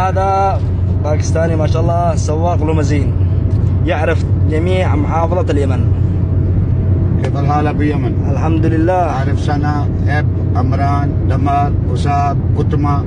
هذا باكستاني ما شاء الله، سواق لومزين، يعرف جميع محافظة اليمن. كيف الحال ابو يمن؟ الحمد لله. عارف سنة، اب، عمران، دمار، وساب، كتمة،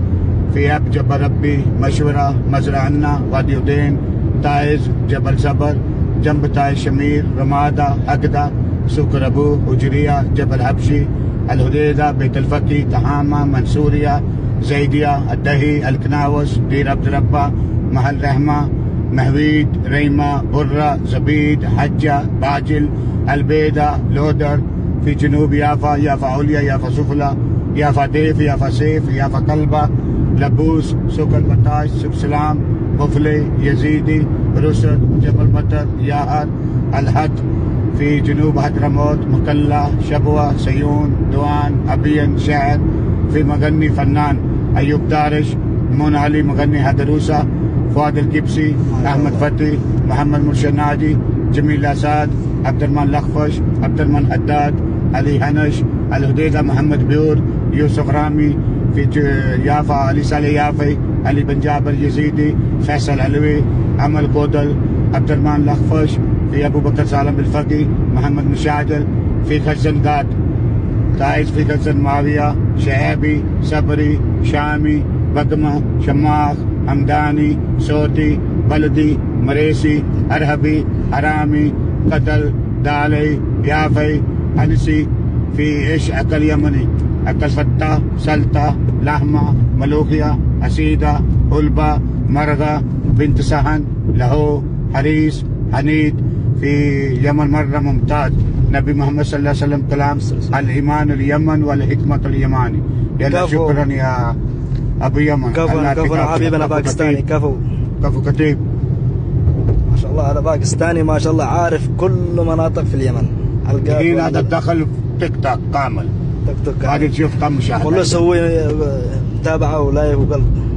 في اب جبل ربي، مشورة، مزرعنا، وادي ودين، تايز، جبل صبر، جنب تايز شمير، رمادة، عقدة، سوق ربو، هجرية، جبل حبشي، الهديدة، بيت الفكي، تهامة، منصورية، زيدية، الدهي، الكناوس، دير عبد ربه، محل رحمة، مهويد، ريمة، برة، زبيد، حجة، باجل، البيدة، لودر، في جنوب يافا، يافا عليا، يافا سفلى، يافا ديف، يافا سيف، يافا قلبة، لبوس، سوق البطاش، سوق سلام، بفلي، يزيدي، رسد، جبل مطر، ياهر، الحد، في جنوب حضرموت، مكلا، شبوة، سيون، دوان، أبين، شعر، في مغني فنان أيوب دارش، مون علي مغني هدروسة، فؤاد الكبسي، أحمد فتي، محمد مرشد ناجي، جميل أساد، عبد الرحمن لخفش، عبد الرحمن حداد، علي هنش، الهديدة محمد بيور، يوسف رامي، في يافا علي صالح يافي، علي بن جابر يزيدي، فيصل علوي، عمل بودل، عبد الرحمن لخفش، في أبو بكر سالم الفقي، محمد مشاجل، في خزن داد، تايز، في خزن معاوية، شعيبي، صبري، شامي، بقمة، شماخ، همداني، صوتي، بلدي، مريسي، أرهبي، حرامي، قتل، دالي، يافي، أنسي، في إيش أكل يمني، أكل فتة، سلطة، لحمة، ملوخية، أسيدة، هلبة، مرغة، بنت سهن، لهو، حريس، حنيد. في يمن مرة ممتاز، نبي محمد صلى الله عليه وسلم كلام الإيمان اليمن والحكمة اليماني. يلا شكرا يا أبو يمن. كفو حبيبنا باكستاني. كفو كتيب ما شاء الله. هذا باكستاني ما شاء الله، عارف كل مناطق في اليمن. الحين هذا دخل تيك توك كامل. تك هذه تشوف كم مشاهدة. والله سوي متابعة ولايك وقلب.